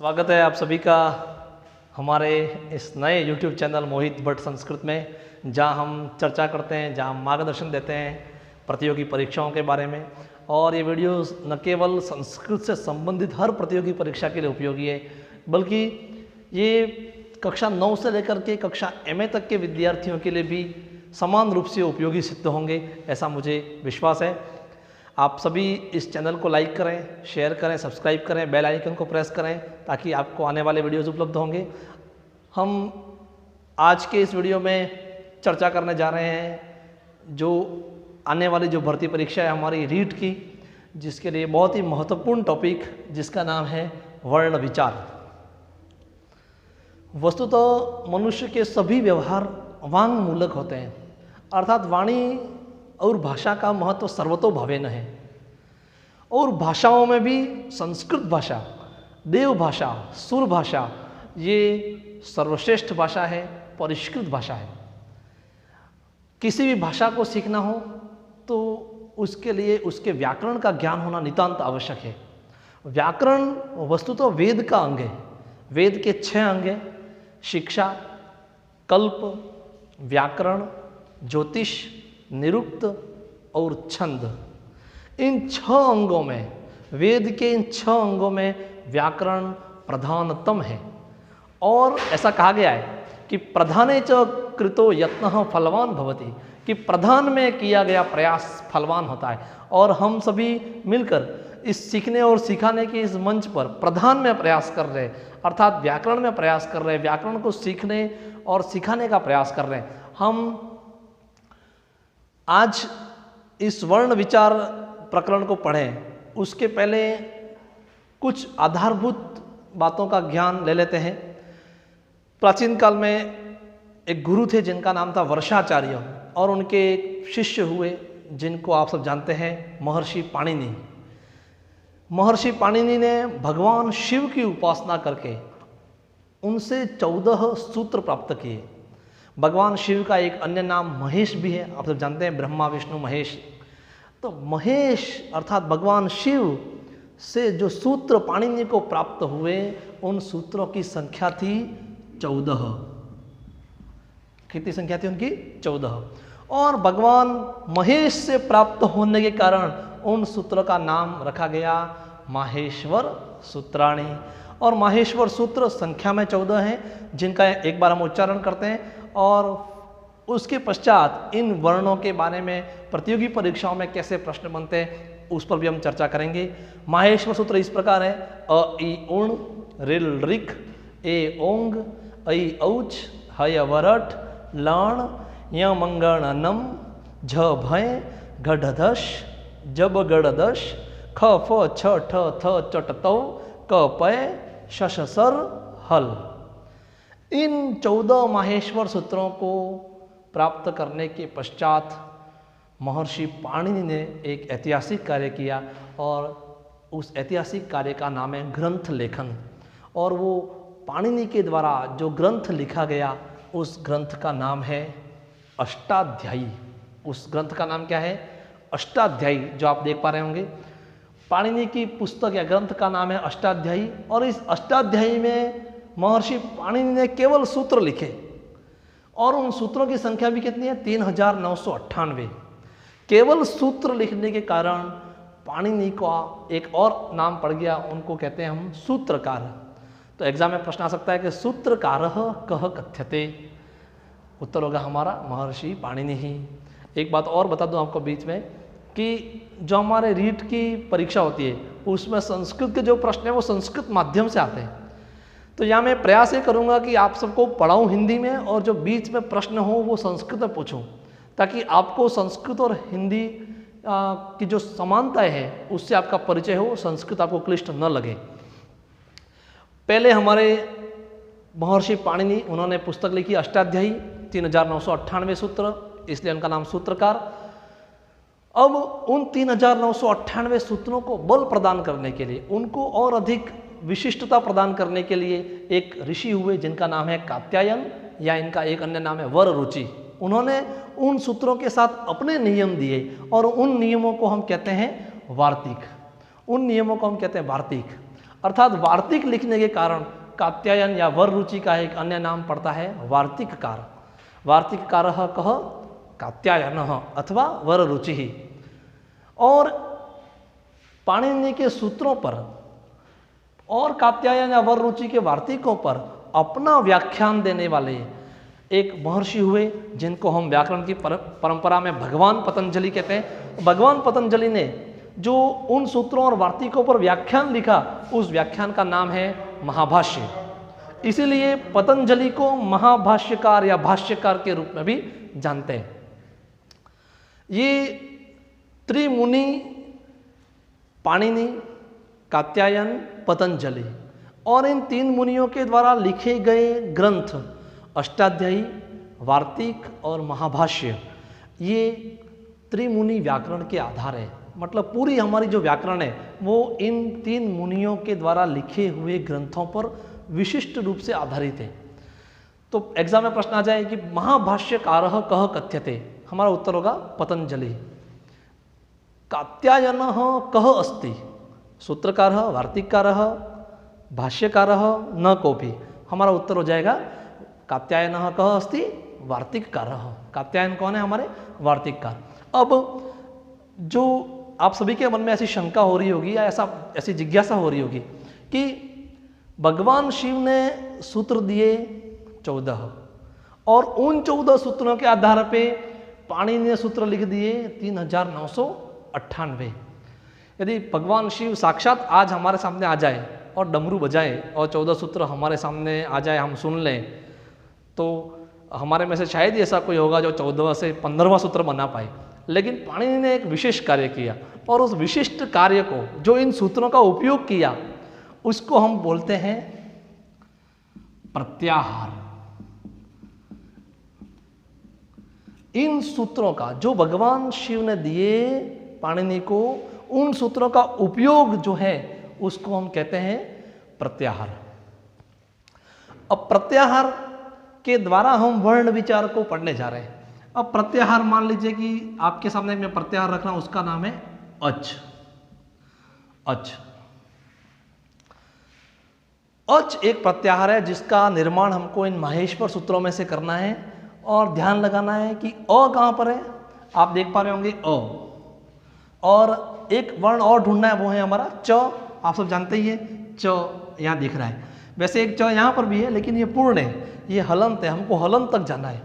स्वागत है आप सभी का हमारे इस नए YouTube चैनल मोहित भट्ट संस्कृत में, जहां हम चर्चा करते हैं, जहां हम मार्गदर्शन देते हैं प्रतियोगी परीक्षाओं के बारे में। और ये वीडियोस न केवल संस्कृत से संबंधित हर प्रतियोगी परीक्षा के लिए उपयोगी है, बल्कि ये कक्षा 9 से लेकर के कक्षा MA तक के विद्यार्थियों के लिए भी समान रूप से उपयोगी सिद्ध होंगे, ऐसा मुझे विश्वास है। आप सभी इस चैनल को लाइक करें, शेयर करें, सब्सक्राइब करें, बेल आइकन को प्रेस करें ताकि आपको आने वाले वीडियोस उपलब्ध होंगे। हम आज के इस वीडियो में चर्चा करने जा रहे हैं जो आने वाली जो भर्ती परीक्षा है हमारी रीट की, जिसके लिए बहुत ही महत्वपूर्ण टॉपिक जिसका नाम है वर्ण विचार। वस्तुतः मनुष्य के सभी व्यवहार वांग मूलक होते हैं, अर्थात वाणी और भाषा का महत्व सर्वतोभावेन है। और भाषाओं में भी संस्कृत भाषा, देव भाषा, सुर भाषा ये सर्वश्रेष्ठ भाषा है, परिष्कृत भाषा है। किसी भी भाषा को सीखना हो तो उसके लिए उसके व्याकरण का ज्ञान होना नितांत आवश्यक है। व्याकरण वस्तुतः वेद का अंग है। वेद के 6 अंग हैं: शिक्षा, कल्प, व्याकरण, ज्योतिष, निरुक्त और छंद। इन 6 अंगों में, वेद के इन 6 अंगों में व्याकरण प्रधानतम है। और ऐसा कहा गया है कि प्रधाने च कृतो यत्नः फलवान भवति, कि प्रधान में किया गया प्रयास फलवान होता है। और हम सभी मिलकर इस सीखने और सिखाने के इस मंच पर प्रधान में प्रयास कर रहे हैं, अर्थात व्याकरण में प्रयास कर रहे हैं, व्याकरण को सीखने और सिखाने का प्रयास कर रहे हैं। हम आज इस वर्ण विचार प्रकरण को पढ़ें उसके पहले कुछ आधारभूत बातों का ज्ञान ले लेते हैं। प्राचीन काल में एक गुरु थे जिनका नाम था वर्षाचार्य, और उनके एक शिष्य हुए जिनको आप सब जानते हैं, महर्षि पाणिनि। महर्षि पाणिनि ने भगवान शिव की उपासना करके उनसे 14 सूत्र प्राप्त किए। भगवान शिव का एक अन्य नाम महेश भी है, आप सब जानते हैं, ब्रह्मा विष्णु महेश। तो महेश अर्थात भगवान शिव से जो सूत्र पाणिनि को प्राप्त हुए, उन सूत्रों की संख्या थी 14। कितनी संख्या थी उनकी? 14। और भगवान महेश से प्राप्त होने के कारण उन सूत्रों का नाम रखा गया माहेश्वर सूत्राणि। और माहेश्वर सूत्र संख्या में 14 हैं, जिनका एक बार हम उच्चारण करते हैं और उसके पश्चात इन वर्णों के बारे में प्रतियोगी परीक्षाओं में कैसे प्रश्न बनते हैं उस पर भी हम चर्चा करेंगे। माहेश्वर सूत्र इस प्रकार है: अ इ उण, रिल ऋक, ए ओंग, ऐ औच, हय वरठ, लण, य मंगणनम, झ भय, घढधश, जब गड़दश, ख फ छ ठ थ चट तौ, क पय, शश सर हल। इन 14 माहेश्वर सूत्रों को प्राप्त करने के पश्चात महर्षि पाणिनि ने एक ऐतिहासिक कार्य किया, और उस ऐतिहासिक कार्य का नाम है ग्रंथ लेखन। और वो पाणिनि के द्वारा जो ग्रंथ लिखा गया, उस ग्रंथ का नाम है अष्टाध्यायी। उस ग्रंथ का नाम क्या है? अष्टाध्यायी, जो आप देख पा रहे होंगे। पाणिनि की पुस्तक या ग्रंथ का नाम है अष्टाध्यायी। और इस अष्टाध्यायी में महर्षि पाणिनि ने केवल सूत्र लिखे, और उन सूत्रों की संख्या भी कितनी है? 3998। केवल सूत्र लिखने के कारण पाणिनि का एक और नाम पड़ गया, उनको कहते हैं हम सूत्रकार। तो एग्जाम में प्रश्न आ सकता है कि सूत्रकारः कः कथ्यते? उत्तर होगा हमारा महर्षि पाणिनि ही। एक बात और बता दूं आपको बीच में कि जो हमारे रीट की परीक्षा होती है उसमें संस्कृत के जो प्रश्न हैं वो संस्कृत माध्यम से आते हैं। तो यहाँ मैं प्रयास ये करूँगा कि आप सबको पढ़ाऊँ हिंदी में, और जो बीच में प्रश्न हो वो संस्कृत में पूछूँ, ताकि आपको संस्कृत और हिंदी की जो समानताएं हैं उससे आपका परिचय हो, संस्कृत आपको क्लिष्ट न लगे। पहले हमारे महर्षि पाणिनि, उन्होंने पुस्तक लिखी अष्टाध्यायी, 3998 सूत्र, इसलिए उनका नाम सूत्रकार। अब उन 3998 सूत्रों को बल प्रदान करने के लिए, उनको और अधिक विशिष्टता प्रदान करने के लिए एक ऋषि हुए जिनका नाम है कात्यायन, या इनका एक अन्य नाम है वररुचि। उन्होंने उन सूत्रों के साथ अपने नियम दिए, और उन नियमों को हम कहते हैं वार्तिक। उन नियमों को हम कहते हैं वार्तिक। अर्थात वार्तिक लिखने के कारण कात्यायन या वर रुचि का एक अन्य नाम पड़ता है वार्तिककार। वार्तिककारः कः कात्यायनः अथवा वर रुचि। और पाणिनि के सूत्रों पर और कात्यायन या वर रुचि के वार्तिकों पर अपना व्याख्यान देने वाले एक महर्षि हुए, जिनको हम व्याकरण की परंपरा में भगवान पतंजलि कहते हैं। भगवान पतंजलि ने जो उन सूत्रों और वार्तिकों पर व्याख्यान लिखा, उस व्याख्यान का नाम है महाभाष्य। इसीलिए पतंजलि को महाभाष्यकार या भाष्यकार के रूप में भी जानते हैं। ये त्रिमुनि पाणिनि, कात्यायन, पतंजलि और इन तीन मुनियों के द्वारा लिखे गए ग्रंथ अष्टाध्यायी, वार्तिक और महाभाष्य, ये त्रिमुनि व्याकरण के आधार है। मतलब पूरी हमारी जो व्याकरण है वो इन तीन मुनियों के द्वारा लिखे हुए ग्रंथों पर विशिष्ट रूप से आधारित है। तो एग्जाम में प्रश्न आ जाए कि महाभाष्यकारः कः कथ्यते, हमारा उत्तर होगा पतंजलि। कात्यायनः कः अस्ति, सूत्रकारः, वार्तिककारः, भाष्यकारः न कोऽपि, हमारा उत्तर हो जाएगा कात्यायनः कः अस्ति, वार्तिककारः। कात्यायन कौन है, हमारे वार्तिककार। अब जो आप सभी के मन में ऐसी शंका हो रही होगी या ऐसी जिज्ञासा हो रही होगी कि भगवान शिव ने सूत्र दिए 14 और उन 14 सूत्रों के आधार पे पाणिनि ने सूत्र लिख दिए 3998। यदि भगवान शिव साक्षात आज हमारे सामने आ जाए और डमरू बजाए और 14 सूत्र हमारे सामने आ जाए, हम सुन लें, तो हमारे में से शायद ही ऐसा कोई होगा जो 14वां से 15वां सूत्र बना पाए। लेकिन पाणिनि ने एक विशेष कार्य किया और उस विशिष्ट कार्य को, जो इन सूत्रों का उपयोग किया, उसको हम बोलते हैं प्रत्याहार। इन सूत्रों का जो भगवान शिव ने दिए पाणिनि को, उन सूत्रों का उपयोग जो है उसको हम कहते हैं प्रत्याहार। अब प्रत्याहार के द्वारा हम वर्ण विचार को पढ़ने जा रहे हैं। अब प्रत्याहार, मान लीजिए कि आपके सामने मैं प्रत्याहार रख रहा हूं, उसका नाम है अच। अच अच एक प्रत्याहार है जिसका निर्माण हमको इन माहेश्वर सूत्रों में से करना है। और ध्यान लगाना है कि अ कहां पर है, आप देख पा रहे होंगे अ, और एक वर्ण और ढूंढना है, वो है हमारा च। आप सब जानते ही है, च यहां दिख रहा है। वैसे एक च यहां पर भी है, लेकिन ये पूर्ण है, ये हलंत है, हमको हलंत तक जाना है।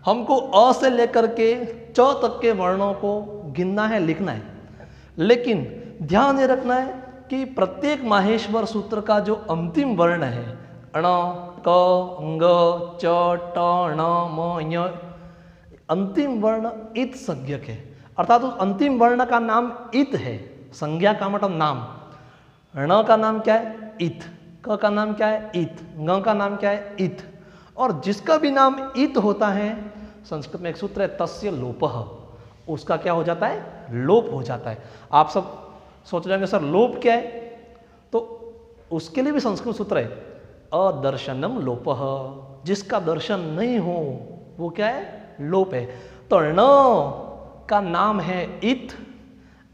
हमको अ से लेकर के च तक के वर्णों को गिनना है, लिखना है। लेकिन ध्यान ये रखना है कि प्रत्येक माहेश्वर सूत्र का जो अंतिम वर्ण है, ण, क, ङ, च, ट, ण, म, ञ, अंतिम वर्ण इत संज्ञक है। अर्थात उस अंतिम वर्ण का नाम इत है। संज्ञा का मतलब नाम। ण का नाम क्या है, इत। क का नाम क्या है, इत। ङ का नाम क्या है, इत। और जिसका भी नाम इत होता है, संस्कृत में एक सूत्र है तस्य लोपः, उसका क्या हो जाता है, लोप हो जाता है। आप सब सोच रहे होंगे सर लोप क्या है, तो उसके लिए भी संस्कृत सूत्र है अदर्शनम लोपः। जिसका दर्शन नहीं हो वो क्या है, लोप है। तो ण का नाम है इत,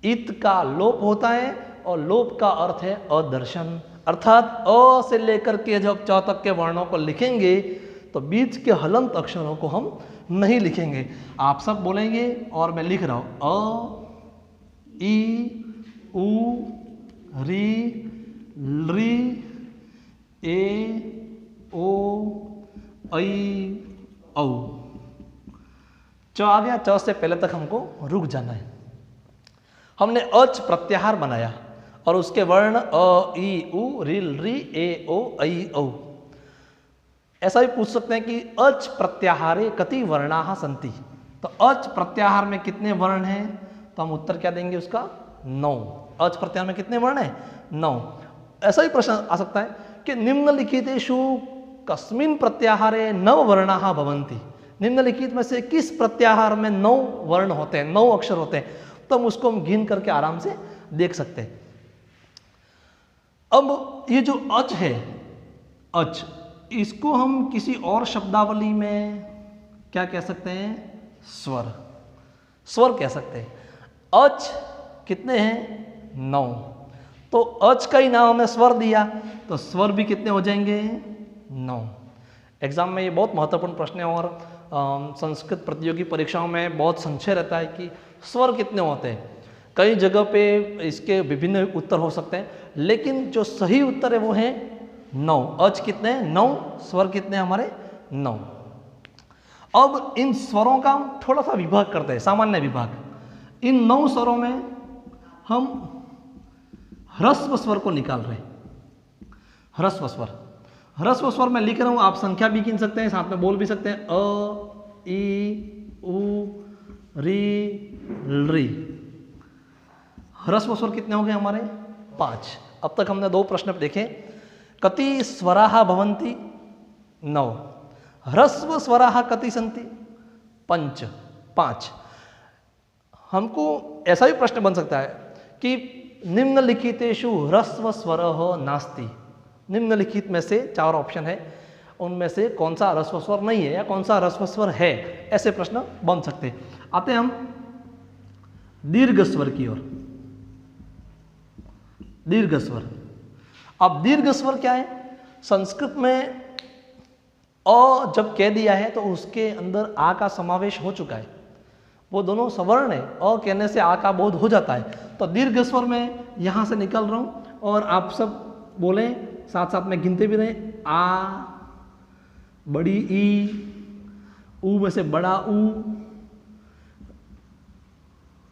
इत का लोप होता है और लोप का अर्थ है अदर्शन। अर्थात अ से लेकर के जब च तक के वर्णों को लिखेंगे तो बीच के हलंत अक्षरों को हम नहीं लिखेंगे। आप सब बोलेंगे और मैं लिख रहा हूं अ, ई, उ, री, ली, ए, ओ, ऐ, औ। च आ गया, च से पहले तक हमको रुक जाना है। हमने अच प्रत्याहार बनाया और उसके वर्ण अ, ई, उ, री, ली, ए, ओ, ऐ, औ। ऐसा भी पूछ सकते हैं कि अच प्रत्याहारे कति वर्णाः सन्ति। तो अच प्रत्याहार में कितने वर्ण हैं, तो हम उत्तर क्या देंगे उसका, 9। अच प्रत्याहार में कितने वर्ण हैं, 9। ऐसा भी प्रश्न आ सकता है कि निम्नलिखितेषु कस्मिन् प्रत्याहारे 9 वर्णाः भवन्ति। निम्नलिखित में से किस प्रत्याहार में 9 वर्ण होते हैं, 9 अक्षर होते हैं, तो हम उसको हम गिन करके आराम से देख सकते हैं। अब ये जो अच है, अच, इसको हम किसी और शब्दावली में क्या कह सकते हैं, स्वर। स्वर कह सकते हैं। अच कितने हैं, 9। तो अच का ही नाम हमें स्वर दिया, तो स्वर भी कितने हो जाएंगे? 9। एग्जाम में ये बहुत महत्वपूर्ण प्रश्न है और संस्कृत प्रतियोगी परीक्षाओं में बहुत संशय रहता है कि स्वर कितने होते हैं। कई जगह पे इसके विभिन्न उत्तर हो सकते हैं, लेकिन जो सही उत्तर है वो है 9। अच कितने हैं? 9। स्वर कितने हैं हमारे? 9। अब इन स्वरों का हम थोड़ा सा विभाग करते हैं, सामान्य विभाग। इन 9 स्वरों में हम ह्रस्व स्वर को निकाल रहे हैं। ह्रस्व स्वर, ह्रस्व स्वर मैं लिख रहा हूं, आप संख्या भी गिन सकते हैं, साथ में बोल भी सकते हैं। अ, ई, उ, री, री। ह्रस्व स्वर कितने हो गए हमारे? 5। अब तक हमने 2 प्रश्न देखे। कति स्वराः भवन्ति? 9। ह्रस्व स्वराः कति सन्ति? 5। हमको ऐसा भी प्रश्न बन सकता है कि निम्नलिखितेषु ह्रस्व स्वरः नास्ति। निम्नलिखित में से 4 ऑप्शन है, उनमें से कौन सा ह्रस्व स्वर नहीं है या कौन सा ह्रस्व स्वर है, ऐसे प्रश्न बन सकते हैं। आते हैं हम दीर्घ स्वर की ओर। दीर्घ स्वर, अब दीर्घ स्वर क्या है? संस्कृत में अ जब कह दिया है तो उसके अंदर आ का समावेश हो चुका है, वो दोनों सवर्ण है, अ कहने से आ का बोध हो जाता है। तो दीर्घ स्वर में यहां से निकल रहा हूं और आप सब बोलें, साथ साथ में गिनते भी रहें। आ, बड़ी ई, ऊ में से बड़ा ऊ,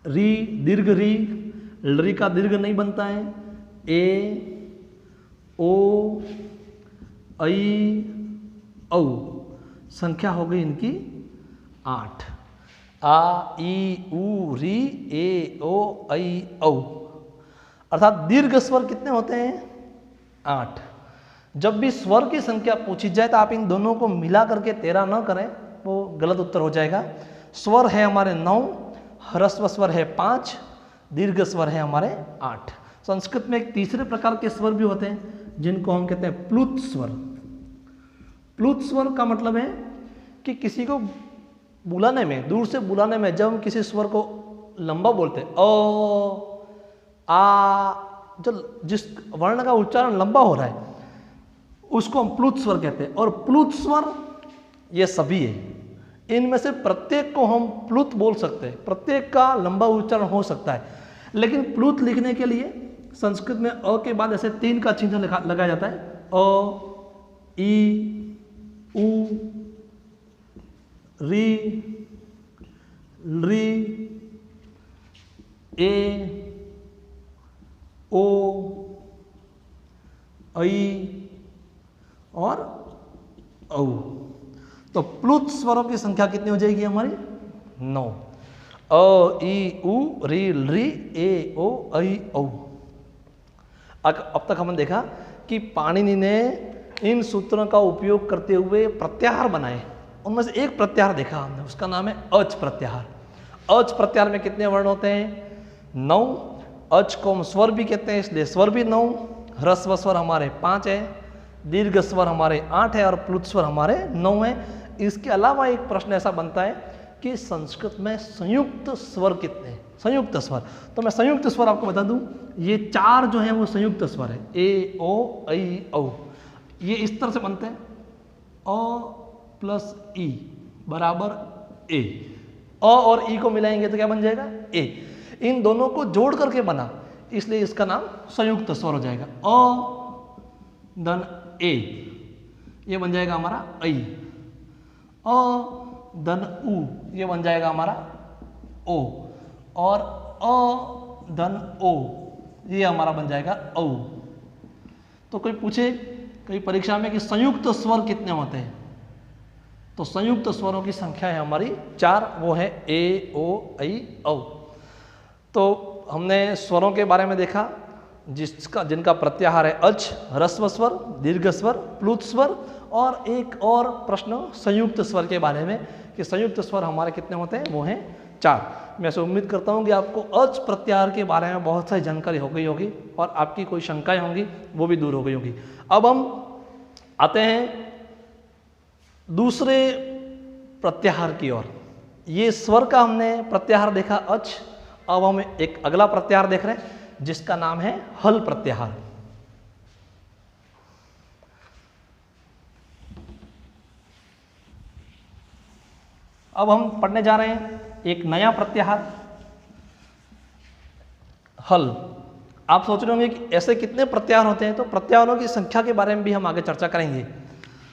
री, दीर्घ री, री का दीर्घ नहीं बनता है। ए, ओ, ऐ, औ। संख्या हो गई इनकी 8। आ, ई, ऊ, री, ए, ओ, ऐ, औ। अर्थात दीर्घ स्वर कितने होते हैं? 8। जब भी स्वर की संख्या पूछी जाए तो आप इन दोनों को मिला करके 13 न करें, वो गलत उत्तर हो जाएगा। स्वर है हमारे 9, ह्रस्व स्वर है 5, दीर्घ स्वर है हमारे 8। संस्कृत में एक तीसरे प्रकार के स्वर भी होते हैं जिनको हम कहते हैं प्लुत स्वर। प्लुत स्वर का मतलब है कि किसी को बुलाने में, दूर से बुलाने में जब हम किसी स्वर को लंबा बोलते हैं, ओ, आ, जो जिस वर्ण का उच्चारण लंबा हो रहा है उसको हम प्लुत स्वर कहते हैं। और प्लुत स्वर ये सभी है, इनमें से प्रत्येक को हम प्लुत बोल सकते हैं, प्रत्येक का लंबा उच्चारण हो सकता है। लेकिन प्लुत लिखने के लिए संस्कृत में अ के बाद ऐसे 3 का चिन्ह लगाया जाता है। अ, ई, उ, री, री, ए, ओ, ऐ और औ। तो प्लुत स्वरों की संख्या कितनी हो जाएगी हमारी? 9। अ, ई, उ, री, री, ए, ओ, ऐ, औ। अब तक हमने देखा कि पाणिनि ने इन सूत्रों का उपयोग करते हुए प्रत्याहार बनाए। उनमें से एक प्रत्याहार देखा हमने, उसका नाम है अच प्रत्याहार। अच प्रत्याहार में कितने वर्ण होते हैं? 9। अच को हम स्वर भी कहते हैं, इसलिए स्वर भी 9। ह्रस्व स्वर हमारे 5 है, दीर्घ स्वर हमारे 8 है और प्लुत स्वर हमारे 9 है। इसके अलावा एक प्रश्न ऐसा बनता है कि संस्कृत में संयुक्त स्वर कितने हैं? संयुक्त स्वर, तो मैं संयुक्त स्वर आपको बता दूं, ये 4 जो हैं वो संयुक्त स्वर है। ए, ओ, ऐ, औ। ये इस तरह से बनते हैं, अ प्लस ई बराबर ए। अ और ई को मिलाएंगे तो क्या बन जाएगा? ए। इन दोनों को जोड़ करके बना, इसलिए इसका नाम संयुक्त स्वर हो जाएगा। अ धन ए, ये बन जाएगा हमारा ऐ। अ धन उ, ये बन जाएगा हमारा ओ। और अ धन ओ, ये हमारा बन जाएगा औ। तो कोई पूछे कई परीक्षा में कि संयुक्त स्वर कितने होते हैं, तो संयुक्त स्वरों की संख्या है हमारी 4, वो है ए, ओ, ऐ, औ। तो हमने स्वरों के बारे में देखा जिनका प्रत्याहार है अच, ह्रस्व स्वर, दीर्घ स्वर, प्लुत स्वर, और एक और प्रश्न संयुक्त स्वर के बारे में कि संयुक्त स्वर हमारे कितने होते हैं, वो हैं 4। मैं से उम्मीद करता हूँ कि आपको अच प्रत्याहार के बारे में बहुत सारी जानकारी हो गई होगी और आपकी कोई शंकाएं होंगी वो भी दूर हो गई होगी। अब हम आते हैं दूसरे प्रत्याहार की ओर। ये स्वर का हमने प्रत्याहार देखा अच, अब हम एक अगला प्रत्याहार देख रहे हैं जिसका नाम है हल प्रत्याहार। अब हम पढ़ने जा रहे हैं एक नया प्रत्याहार, हल। आप सोच रहे होंगे कि ऐसे कितने प्रत्याहार होते हैं, तो प्रत्याहारों की संख्या के बारे में भी हम आगे चर्चा करेंगे।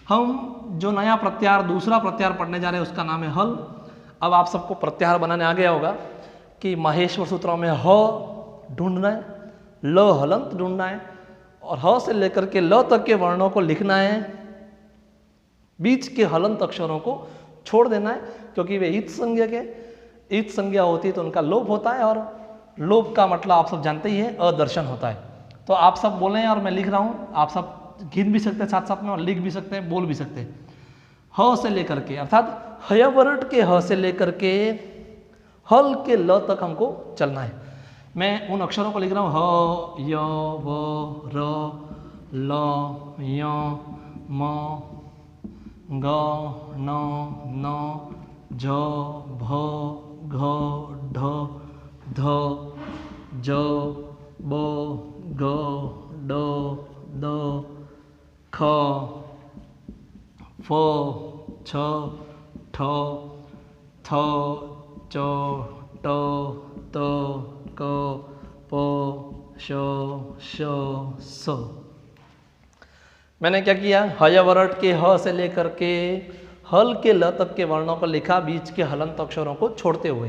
हम जो नया प्रत्याहार, दूसरा प्रत्याहार पढ़ने जा रहे हैं उसका नाम है हल। अब आप सबको प्रत्याहार बनाने आ गया होगा कि माहेश्वर सूत्रों में ह ढूंढना है, ल हलंत ढूंढना है, और ह से लेकर के ल तक के वर्णों को लिखना है, बीच के हलंत अक्षरों को छोड़ देना है, क्योंकि वे ईत संज्ञा के, ईत संज्ञा होती है तो उनका लोप होता है, और लोप का मतलब आप सब जानते ही हैं, अदर्शन होता है। तो आप सब बोले हैं और मैं लिख रहा हूँ, आप सब गिन भी सकते हैं साथ साथ में, और लिख भी सकते हैं, बोल भी सकते हैं। ह से लेकर के, अर्थात हयवरट के ह से लेकर के हल के ल तक हमको चलना है। मैं उन अक्षरों को लिख रहा हूँ, ह य व र ल य म ग न न झ भ घ ढ ध ज ब ग ड द ख फ छ ठ थ च ट त क प श स। मैंने क्या किया, हयवरट के ह से लेकर के हल के ल तक के वर्णों को लिखा, बीच के हलंत अक्षरों को छोड़ते हुए।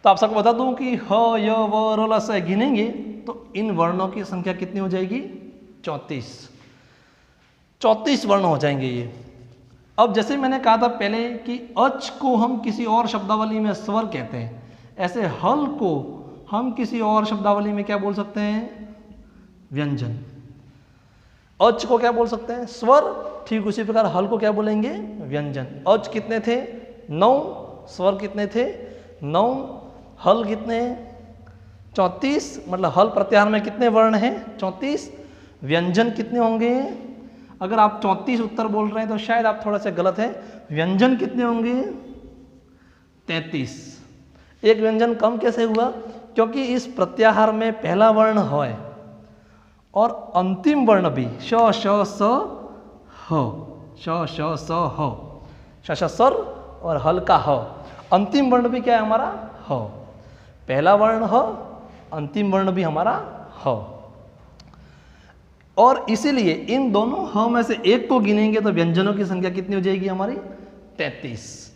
तो आप सबको बता दूं कि ह य व र ल से गिनेंगे तो इन वर्णों की संख्या कितनी हो जाएगी, 34 वर्ण हो जाएंगे ये। अब जैसे मैंने कहा था पहले कि अच को हम किसी और शब्दावली में स्वर कहते हैं, ऐसे हल को हम किसी और शब्दावली में क्या बोल सकते हैं, व्यंजन। अच को क्या बोल सकते हैं, स्वर। ठीक उसी प्रकार हल को क्या बोलेंगे, व्यंजन। अच कितने थे, 9, स्वर कितने थे, 9, हल कितने हैं, 34। मतलब हल प्रत्याहार में कितने वर्ण हैं, 34। व्यंजन कितने होंगे, अगर आप 34 उत्तर बोल रहे हैं तो शायद आप थोड़ा सा गलत है। व्यंजन कितने होंगे, 33। एक व्यंजन कम कैसे हुआ, क्योंकि इस प्रत्याहार में पहला वर्ण ह है और अंतिम वर्ण भी श श स ह, श श स ह, श श सर और हल का ह। अंतिम वर्ण भी क्या है हमारा, ह। पहला वर्ण ह, अंतिम वर्ण भी हमारा ह। और इसीलिए इन दोनों ह में से एक को गिनेंगे तो व्यंजनों की संख्या कितनी हो जाएगी हमारी, 33।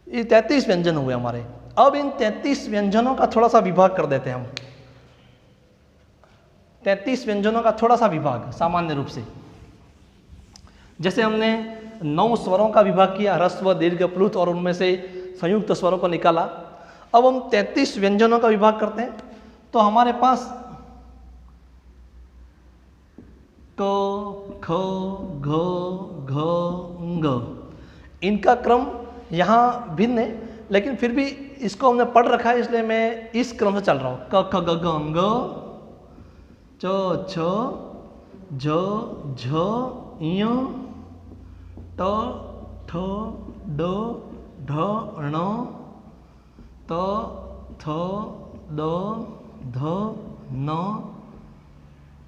ये 33 व्यंजन हुए हमारे। अब इन 33 व्यंजनों का थोड़ा सा विभाग कर देते हैं हम। 33 व्यंजनों का थोड़ा सा विभाग सामान्य रूप से, जैसे हमने 9 स्वरों का विभाग किया, ह्रस्व दीर्घ प्लुत, और उनमें से संयुक्त स्वरों को निकाला। अब हम 33 व्यंजनों का विभाग करते हैं तो हमारे पास क ख घ घ ङ, इनका क्रम यहाँ भिन्न है, लेकिन फिर भी इसको हमने पढ़ रखा है इसलिए मैं इस क्रम से चल रहा हूँ। क ख ग घ ङ, च छ झ झ ञ, ट ठ ड ढ ण, त थ द ध न,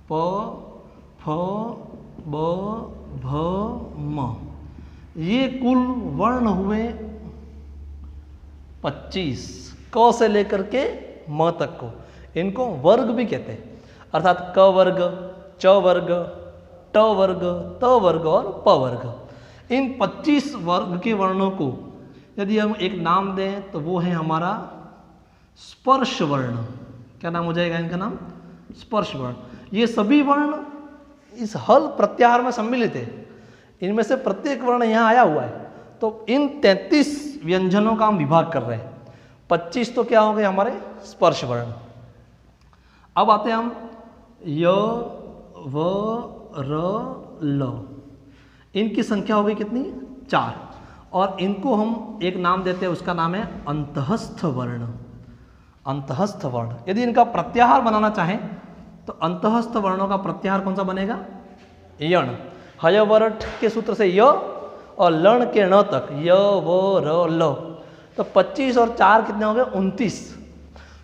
प फ ब भ म। ये कुल वर्ण हुए 25, क से लेकर के म तक को। इनको वर्ग भी कहते हैं, अर्थात क वर्ग, च वर्ग, ट वर्ग, त वर्ग और प वर्ग। इन 25 वर्ग के वर्णों को यदि हम एक नाम दें तो वो है हमारा स्पर्श वर्ण। क्या नाम हो जाएगा इनका नाम, स्पर्श वर्ण। ये सभी वर्ण इस हल प्रत्याहार में सम्मिलित है, इनमें से प्रत्येक वर्ण यहाँ आया हुआ है। तो इन 33 व्यंजनों का हम विभाग कर रहे हैं। 25 तो क्या हो गए हमारे स्पर्श वर्ण। अब आते हैं हम य व र ल, इनकी संख्या हो गई कितनी, 4, और इनको हम एक नाम देते हैं, उसका नाम है अंतःस्थ वर्ण। अंतःस्थ वर्ण, यदि इनका प्रत्याहार बनाना चाहें तो अंतःस्थ वर्णों का प्रत्याहार कौन सा बनेगा, यण। हयवरट के सूत्र से य और लण के ण तक य व र ल, तो 25 और 4 कितने हो गए, 29।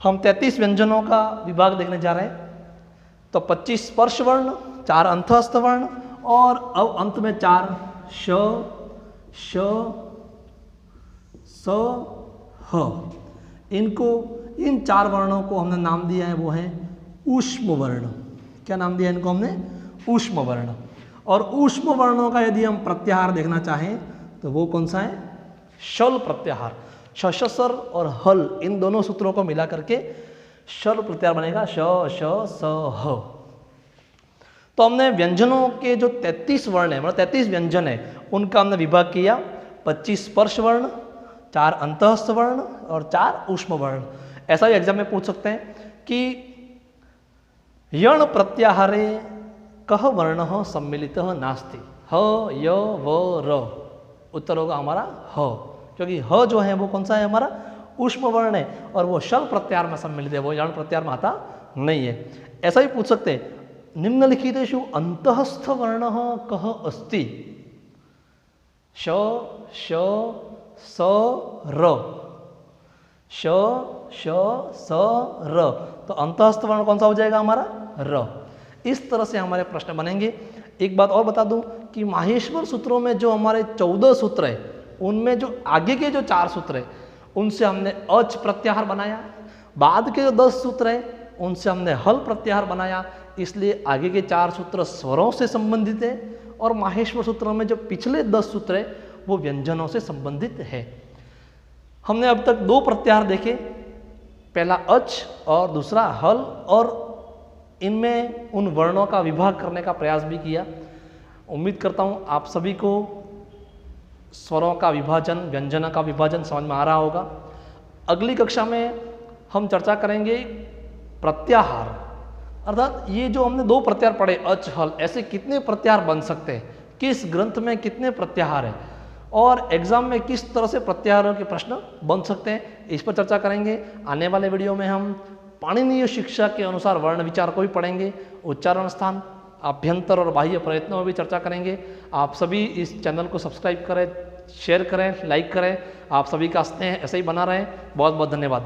हम 33 व्यंजनों का विभाग देखने जा रहे हैं। तो 25 स्पर्श वर्ण, 4 अंतःस्थ वर्ण और अब अंत में 4 श, श, स, ह। इनको, इन 4 वर्णों को हमने नाम दिया है, वो है ऊष्म वर्ण। क्या नाम दिया इनको हमने? ऊष्म वर्ण। और ऊष्म वर्णों का यदि हम प्रत्याहार देखना चाहें तो वो कौन सा है? शल प्रत्याहार। षषसर और हल, इन दोनों सूत्रों को मिला करके शल प्रत्याहार बनेगा, श, श, स, ह। तो हमने व्यंजनों के जो 33 वर्ण है, मतलब 33 व्यंजन है, उनका हमने विभाग किया। 25 स्पर्श वर्ण, 4 अंतःस्थ वर्ण और 4 ऊष्म वर्ण। ऐसा ही एग्जाम में पूछ सकते हैं कि यण प्रत्याहारे कह वर्ण सम्मिलित नास्ति, ह, य, व, र। उत्तर होगा हमारा ह, क्योंकि ह जो है वो कौन सा है? हमारा ऊष्म वर्ण है और वो शल प्रत्याहार में सम्मिलित है, वो यण प्रत्याहार में आता नहीं है। ऐसा ही पूछ सकते हैं, निम्नलिखितेषु अंतःस्थ वर्ण कह अस्ति? श, श, स, र। श, श, स, र। तो अंतःस्थ वर्ण कौन सा हो जाएगा हमारा? र। इस तरह से हमारे प्रश्न बनेंगे। एक बात और बता दूं कि माहेश्वर सूत्रों में जो हमारे 14 सूत्र है, उनमें जो आगे के जो 4 सूत्र है उनसे हमने अच प्रत्याहार बनाया, बाद के जो 10 सूत्र है उनसे हमने हल प्रत्याहार बनाया। इसलिए आगे के 4 सूत्र स्वरों से संबंधित है और माहेश्वर सूत्रों में जो पिछले 10 सूत्र है वो व्यंजनों से संबंधित है। हमने अब तक 2 प्रत्याहार देखे, पहला अच और दूसरा हल, और इनमें उन वर्णों का विभाग करने का प्रयास भी किया। उम्मीद करता हूँ आप सभी को स्वरों का विभाजन, व्यंजनों का विभाजन समझ में आ रहा होगा। अगली कक्षा में हम चर्चा करेंगे प्रत्याहार, अर्थात ये जो हमने 2 प्रत्याहार पढ़े अच, हल, ऐसे कितने प्रत्याहार बन सकते हैं, किस ग्रंथ में कितने प्रत्याहार हैं और एग्जाम में किस तरह से प्रत्याहारों के प्रश्न बन सकते हैं, इस पर चर्चा करेंगे। आने वाले वीडियो में हम पाणिनीय शिक्षा के अनुसार वर्ण विचार को भी पढ़ेंगे, उच्चारण स्थान, आभ्यंतर और बाह्य प्रयत्नों में भी चर्चा करेंगे। आप सभी इस चैनल को सब्सक्राइब करें, शेयर करें, लाइक करें। आप सभी का स्नेह ऐसे ही बना रहे। बहुत बहुत धन्यवाद।